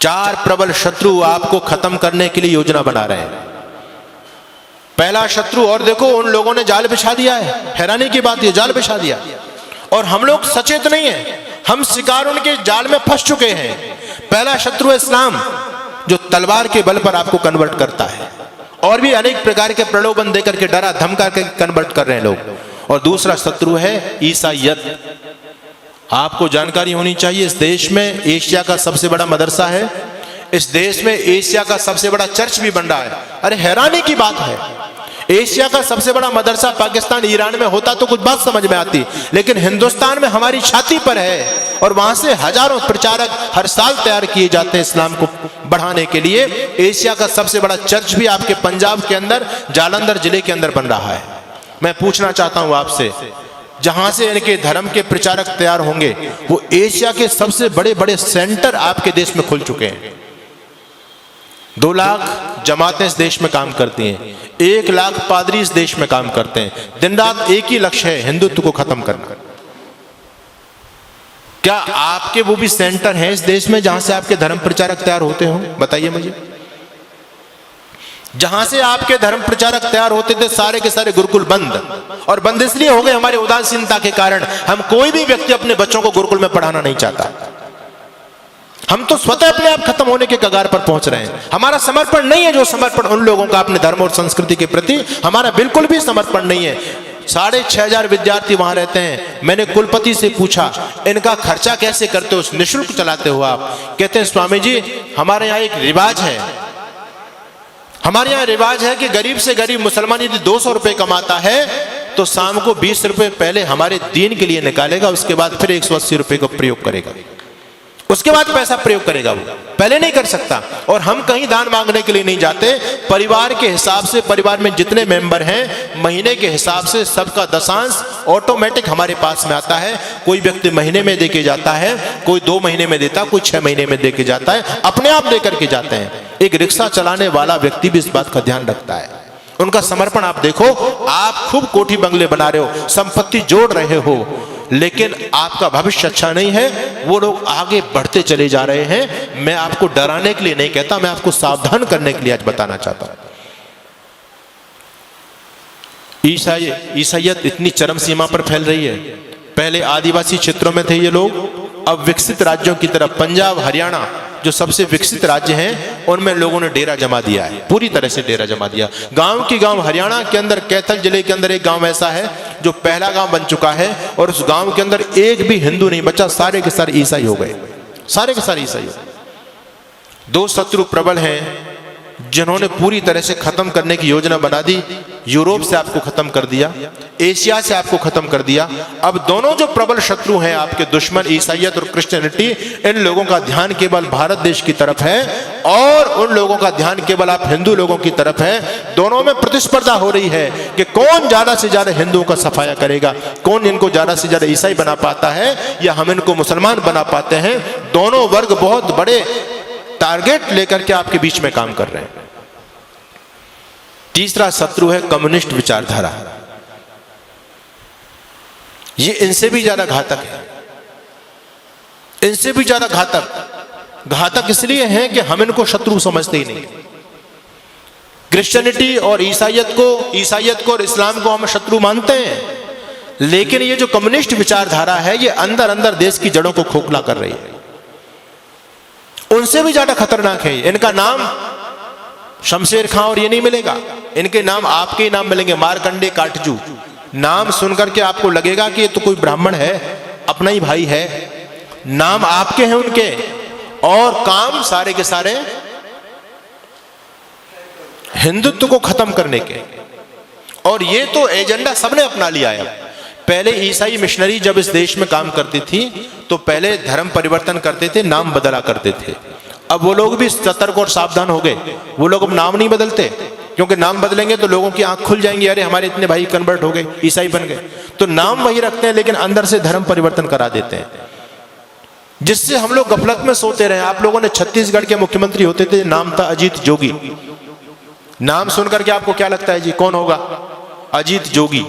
चार प्रबल शत्रु आपको खत्म करने के लिए योजना बना रहे हैं। पहला शत्रु, और देखो उन लोगों ने जाल बिछा दिया है, हैरानी की बात ये, जाल बिछा दिया और हम लोग सचेत नहीं है, हम शिकार उनके जाल में फंस चुके हैं। पहला शत्रु है इस्लाम, जो तलवार के बल पर आपको कन्वर्ट करता है, और भी अनेक प्रकार के प्रलोभन देकर के डरा धमका के कन्वर्ट कर रहे हैं लोग। और दूसरा शत्रु है ईसाइयत। आपको जानकारी होनी चाहिए, इस देश में एशिया का सबसे बड़ा मदरसा है, इस देश में एशिया का सबसे बड़ा चर्च भी बन रहा है। अरे हैरानी की बात है, एशिया का सबसे बड़ा मदरसा पाकिस्तान ईरान में होता तो कुछ बात समझ में आती, लेकिन हिंदुस्तान में हमारी छाती पर है, और वहां से हजारों प्रचारक हर साल तैयार किए जाते हैं इस्लाम को बढ़ाने के लिए। एशिया का सबसे बड़ा चर्च भी आपके पंजाब के अंदर जालंधर जिले के अंदर बन रहा है। मैं पूछना चाहता हूं आपसे, जहां से इनके धर्म के प्रचारक तैयार होंगे, वो एशिया के सबसे बड़े बड़े सेंटर आपके देश में खुल चुके हैं। 2 लाख जमातें इस देश में काम करती हैं, 1 लाख पादरी इस देश में काम करते हैं। दिन रात एक ही लक्ष्य है, हिंदुत्व को खत्म करना। क्या आपके वो भी सेंटर हैं इस देश में जहां से आपके धर्म प्रचारक तैयार होते हो? बताइए मुझे। जहां से आपके धर्म प्रचारक तैयार होते थे, सारे के सारे गुरुकुल बंद, और बंद इसलिए हो गए हमारे उदासीनता के कारण। हम कोई भी व्यक्ति अपने बच्चों को गुरुकुल में पढ़ाना नहीं चाहता। हम तो स्वतः अपने आप खत्म होने के कगार पर पहुंच रहे हैं। हमारा समर्पण नहीं है जो समर्पण उन लोगों का अपने धर्म और संस्कृति के प्रति, हमारा बिल्कुल भी समर्पण नहीं है। 6500 विद्यार्थी वहां रहते हैं। मैंने कुलपति से पूछा, इनका खर्चा कैसे करते हो, निःशुल्क चलाते हो आप? कहते हैं स्वामी जी, हमारे यहाँ एक रिवाज है, हमारे यहाँ रिवाज है कि गरीब से गरीब मुसलमान यदि 200 रुपए कमाता है तो शाम को 20 रुपए पहले हमारे दीन के लिए निकालेगा, उसके बाद फिर 180 रुपए का प्रयोग करेगा, उसके बाद पैसा प्रयोग करेगा, वो पहले नहीं कर सकता। और हम कहीं दान मांगने के लिए नहीं जाते, परिवार के हिसाब से, परिवार में जितने मेंबर हैं महीने के हिसाब से सबका दशांश ऑटोमेटिक हमारे पास में आता है। कोई व्यक्ति महीने में देके जाता है, कोई 2 महीने में देता, कोई 6 महीने में देके जाता है, अपने आप देकर के जाते हैं। एक रिक्शा चलाने वाला व्यक्ति भी इस बात का ध्यान रखता है। उनका समर्पण आप देखो। आप खूब कोठी बंगले बना रहे हो, संपत्ति जोड़ रहे हो, लेकिन आपका भविष्य अच्छा नहीं है। वो लोग आगे बढ़ते चले जा रहे हैं। मैं आपको डराने के लिए नहीं कहता, मैं आपको सावधान करने के लिए आज बताना चाहता हूं। ईसाइयत इतनी चरम सीमा पर फैल रही है। पहले आदिवासी क्षेत्रों में थे ये लोग, अब विकसित राज्यों की तरफ, पंजाब हरियाणा जो सबसे विकसित राज्य हैं, उनमें लोगों ने डेरा जमा दिया है, पूरी तरह से डेरा जमा दिया। गांव की गांव हरियाणा के अंदर, कैथल जिले के अंदर एक गांव ऐसा है जो पहला गांव बन चुका है, और उस गांव के अंदर एक भी हिंदू नहीं बचा, सारे के सारे ईसाई हो गए, सारे के सारे ईसाई हो गए। 2 शत्रु प्रबल हैं जिन्होंने पूरी तरह से खत्म करने की योजना बना दी। यूरोप से आपको खत्म कर दिया, एशिया से आपको खत्म कर दिया। अब दोनों जो प्रबल शत्रु हैं आपके दुश्मन, ईसाइयत और क्रिश्चियनिटी, इन लोगों का ध्यान केवल भारत देश की तरफ है, और उन लोगों का ध्यान केवल आप हिंदू लोगों की तरफ है। दोनों में प्रतिस्पर्धा हो रही है कि कौन ज्यादा से ज्यादा हिंदुओं का सफाया करेगा, कौन इनको ज्यादा से ज्यादा ईसाई बना पाता है, या हम इनको मुसलमान बना पाते हैं। दोनों वर्ग बहुत बड़े टारगेट लेकर के आपके बीच में काम कर रहे हैं। तीसरा शत्रु है कम्युनिस्ट विचारधारा। ये इनसे भी ज्यादा घातक है, इनसे भी ज्यादा घातक इसलिए है कि हम इनको शत्रु समझते ही नहीं। क्रिश्चियनिटी और ईसाइयत को और इस्लाम को हम शत्रु मानते हैं, लेकिन ये जो कम्युनिस्ट विचारधारा है, ये अंदर अंदर देश की जड़ों को खोखला कर रही है। उनसे भी ज्यादा खतरनाक है। इनका नाम शमशेर खां और ये नहीं मिलेगा, इनके नाम आपके ही नाम मिलेंगे, मारकंडे काटजू। नाम सुनकर के आपको लगेगा कि ये तो कोई ब्राह्मण है, अपना ही भाई है। नाम आपके हैं उनके, और काम सारे के सारे हिंदुत्व को खत्म करने के। और ये तो एजेंडा सबने अपना लिया है। पहले ईसाई मिशनरी जब इस देश में काम करती थी तो पहले धर्म परिवर्तन करते थे, नाम बदला करते थे। अब वो लोग भी सतर्क और सावधान हो गए। वो लोग अब नाम नहीं बदलते, क्योंकि नाम बदलेंगे तो लोगों की आंख खुल जाएंगी, अरे हमारे इतने भाई कन्वर्ट हो गए, ईसाई बन गए। तो नाम वही रखते हैं, लेकिन अंदर से धर्म परिवर्तन करा देते हैं, जिससे हम लोग गफलत में सोते रहे। आप लोगों ने छत्तीसगढ़ के मुख्यमंत्री होते थे, नाम था अजीत जोगी। नाम सुनकर के आपको क्या लगता है जी, कौन होगा? अजीत जोगी।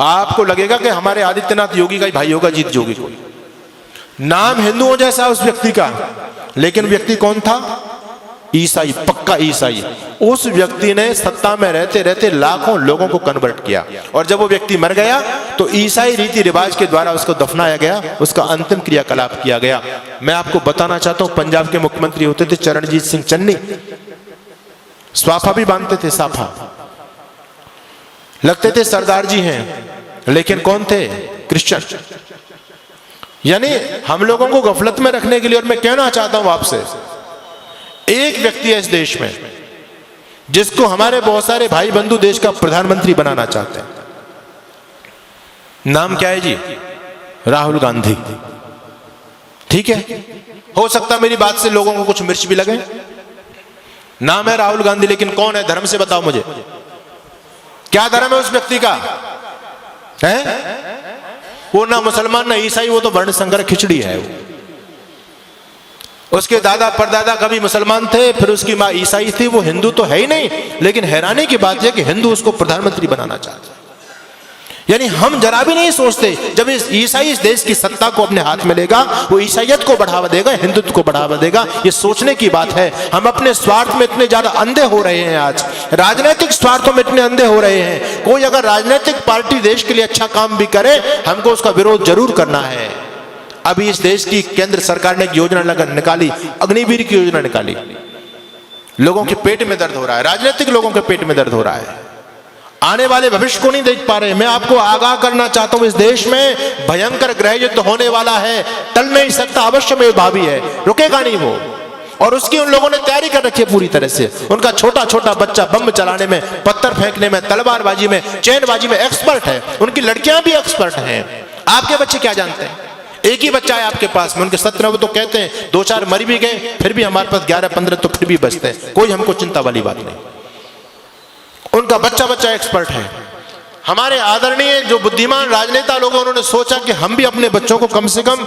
आपको लगेगा कि हमारे आदित्यनाथ योगी का ही भाई होगा अजीत जोगी को। नाम हिंदुओं जैसा उस व्यक्ति का, लेकिन व्यक्ति कौन था? ईसाई, पक्का ईसाई। उस व्यक्ति ने सत्ता में रहते रहते लाखों लोगों को कन्वर्ट किया, और जब वो व्यक्ति मर गया तो ईसाई रीति रिवाज के द्वारा उसको दफनाया गया, उसका अंतिम क्रियाकलाप किया गया। मैं आपको बताना चाहता हूं, पंजाब के मुख्यमंत्री होते थे चरणजीत सिंह चन्नी, स्वाफा भी बांधते थे, साफा लगते थे, सरदार जी हैं, लेकिन कौन थे? क्रिश्चियन। यानी हम लोगों को गफलत में रखने के लिए, और मैं कहना चाहता हूं आपसे, एक व्यक्ति है इस देश में जिसको हमारे बहुत सारे भाई बंधु देश का प्रधानमंत्री बनाना चाहते हैं। नाम क्या है जी? राहुल गांधी। ठीक है, हो सकता मेरी बात से लोगों को कुछ मिर्च भी लगे। नाम है राहुल गांधी, लेकिन कौन है? धर्म से बताओ मुझे, क्या धर्म है उस व्यक्ति का? है वो ना मुसलमान ना ईसाई, वो तो वर्ण संकर खिचड़ी है। उसके दादा परदादा कभी मुसलमान थे, फिर उसकी मां ईसाई थी, वो हिंदू तो है ही नहीं। लेकिन हैरानी की बात यह कि हिंदू उसको प्रधानमंत्री बनाना चाहते हैं। यानी हम जरा भी नहीं सोचते, जब इस ईसाई इस देश की सत्ता को अपने हाथ में लेगा, वो ईसाइयत को बढ़ावा देगा, हिंदुत्व को बढ़ावा देगा। ये सोचने की बात है। हम अपने स्वार्थ में इतने ज्यादा अंधे हो रहे हैं, आज राजनीतिक स्वार्थों में इतने अंधे हो रहे हैं। कोई अगर राजनीतिक पार्टी देश के लिए अच्छा काम भी करे, हमको उसका विरोध जरूर करना है। अभी इस देश की केंद्र सरकार ने एक योजना निकाली, अग्निवीर की योजना निकाली। लोगों के पेट में दर्द हो रहा है, राजनीतिक लोगों के पेट में दर्द हो रहा है, आने वाले भविष्य को नहीं देख पा रहे। मैं आपको आगाह करना चाहता हूं, इस देश में भयंकर गृह युद्ध होने वाला है, टल नहीं सकता, अवश्य में भावी है, रुकेगा नहीं वो। और उसकी उन लोगों ने तैयारी कर रखी है पूरी तरह से। उनका छोटा छोटा बच्चा बम चलाने में, पत्थर फेंकने में, तलवारबाजी में, चैनबाजी में एक्सपर्ट है। उनकी लड़कियां भी एक्सपर्ट हैं। आपके बच्चे क्या जानते हैं? एक ही बच्चा है आपके पास में, उनके 17 वो तो कहते हैं 2-4 मर भी गए, फिर भी हमारे पास 11-15 तो फिर भी बचते हैं। कोई हमको चिंता वाली बात नहीं। उनका बच्चा बच्चा एक्सपर्ट है। हमारे आदरणीय जो बुद्धिमान राजनेता लोग हैं, उन्होंने सोचा कि हम भी अपने बच्चों को कम से कम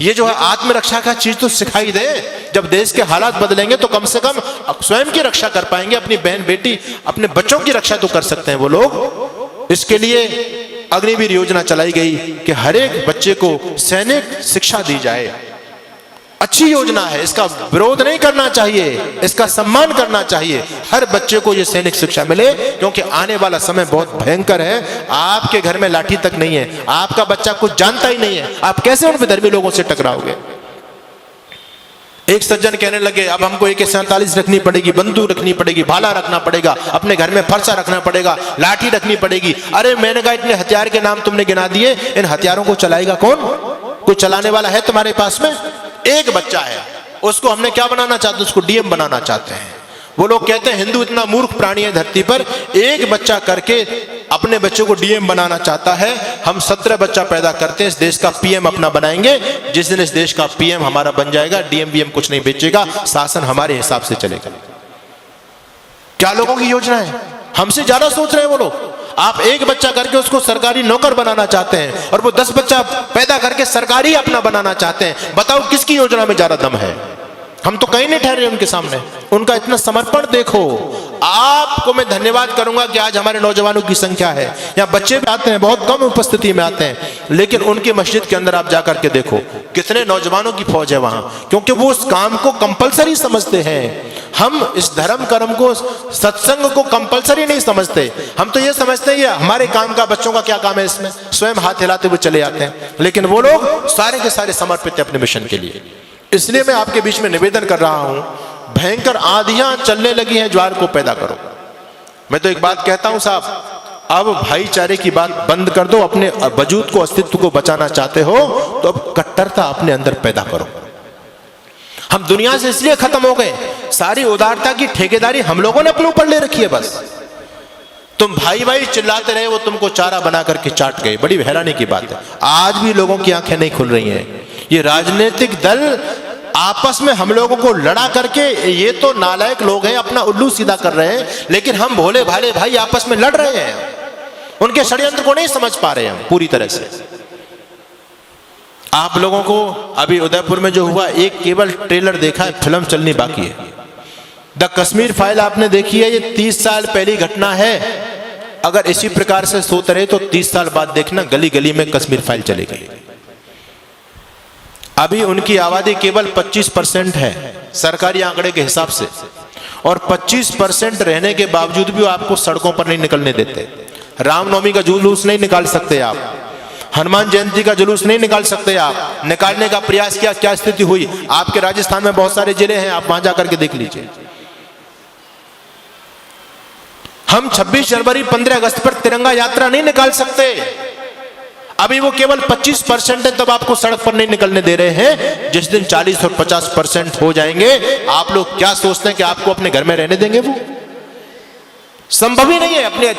ये जो है आत्मरक्षा का चीज तो सिखाई दे। जब देश के हालात बदलेंगे तो कम से कम स्वयं की रक्षा कर पाएंगे, अपनी बहन बेटी अपने बच्चों की रक्षा तो कर सकते हैं वो लोग। इसके लिए अग्निवीर योजना चलाई गई कि हर एक बच्चे को सैनिक शिक्षा दी जाए। अच्छी योजना है, इसका विरोध नहीं करना चाहिए, इसका सम्मान करना चाहिए। हर बच्चे को ये सैनिक शिक्षा मिले, क्योंकि आने वाला समय बहुत भयंकर है। आपके घर में लाठी तक नहीं है, आपका बच्चा कुछ जानता ही नहीं है, आप कैसे उन विधर्मी लोगों से टकराओगे? एक सज्जन कहने लगे, अब हमको AK-47 रखनी पड़ेगी, बंदूक रखनी पड़ेगी, भाला रखना पड़ेगा, अपने घर में फरसा रखना पड़ेगा, लाठी रखनी पड़ेगी। अरे मैंने कहा, इतने हथियार के नाम तुमने गिना दिए, इन हथियारों को चलाएगा कौन? कोई चलाने वाला है तुम्हारे पास में? एक बच्चा है, उसको हमने क्या बनाना चाहते हैं? उसको DM बनाना चाहते हैं। वो लोग कहते हैं हिंदू इतना मूर्ख प्राणी है धरती पर, एक बच्चा करके अपने बच्चों को DM बनाना चाहता है। हम 17 बच्चा पैदा करते हैं, इस देश का PM अपना बनाएंगे। जिस दिन इस देश का PM हमारा बन जाएगा, DM कुछ नहीं बेचेगा, शासन हमारे हिसाब से चलेगा। क्या लोगों की योजना है? हमसे ज्यादा सोच रहे हैं वो लोग। आप एक बच्चा करके उसको सरकारी नौकर बनाना चाहते हैं, और वो 10 बच्चा पैदा करके सरकारी अपना बनाना चाहते हैं। बताओ किसकी योजना में ज्यादा दम है? हम तो कहीं नहीं ठहरे उनके सामने। उनका इतना समर्पण देखो। आपको मैं धन्यवाद करूंगा कि आज हमारे नौजवानों की संख्या है, यहाँ बच्चे भी आते हैं, बहुत कम उपस्थिति में आते हैं, लेकिन उनकी मस्जिद के अंदर आप जाकर के देखो कितने नौजवानों की फौज है वहां, क्योंकि वो उस काम को कंपलसरी समझते हैं। हम इस धर्म कर्म को, सत्संग को कंपलसरी नहीं समझते। हम तो ये समझते हैं ये हमारे काम का, बच्चों का क्या काम है इसमें, स्वयं हाथ हिलाते हुए चले जाते हैं। लेकिन वो लोग सारे के सारे समर्पित है अपने मिशन के लिए। इसलिए मैं आपके बीच में निवेदन कर रहा हूं, भयंकर आंधियां चलने लगी हैं, ज्वार को पैदा करो। मैं तो एक बात कहता हूं साहब, अब भाईचारे की बात बंद कर दो। अपने वजूद को, अस्तित्व को बचाना चाहते हो तो अब कट्टरता अपने अंदर पैदा करो। हम दुनिया से इसलिए खत्म हो गए, सारी उदारता की ठेकेदारी हम लोगों ने अपने ऊपर ले रखी है। बस तुम भाई भाई चिल्लाते रहे, वो तुमको चारा बना करके चाट गए। बड़ी हैरानी की बात है, आज भी लोगों की आंखें नहीं खुल रही हैं। ये राजनीतिक दल आपस में हम लोगों को लड़ा करके, ये तो नालायक लोग हैं, अपना उल्लू सीधा कर रहे हैं, लेकिन हम भोले भाले भाई आपस में लड़ रहे हैं। उनके षड्यंत्र को नहीं समझ पा रहे हम पूरी तरह से। आप लोगों को अभी उदयपुर में जो हुआ, एक केवल ट्रेलर देखा है, फिल्म चलनी बाकी है। द कश्मीर फाइल आपने देखी है, ये 30 साल पहली घटना है। अगर इसी प्रकार से सोते रहे तो 30 साल बाद देखना गली गली में कश्मीर फाइल चलेगी। अभी उनकी आबादी केवल 25% है सरकारी आंकड़े के हिसाब से, और 25% रहने के बावजूद भी वो आपको सड़कों पर नहीं निकलने देते। रामनवमी का जुलूस नहीं निकाल सकते आप, हनुमान जयंती का जुलूस नहीं निकाल सकते आप। निकालने का प्रयास किया, क्या स्थिति हुई? आपके राजस्थान में बहुत सारे जिले हैं, आप वहां जाकर के देख लीजिए। हम 26 जनवरी 15 अगस्त पर तिरंगा यात्रा नहीं निकाल सकते। अभी वो केवल 25% है, तब आपको सड़क पर नहीं निकलने दे रहे हैं। जिस दिन 40 और 50% हो जाएंगे, आप लोग क्या सोचते हैं कि आपको अपने घर में रहने देंगे? वो संभव ही नहीं है। अपने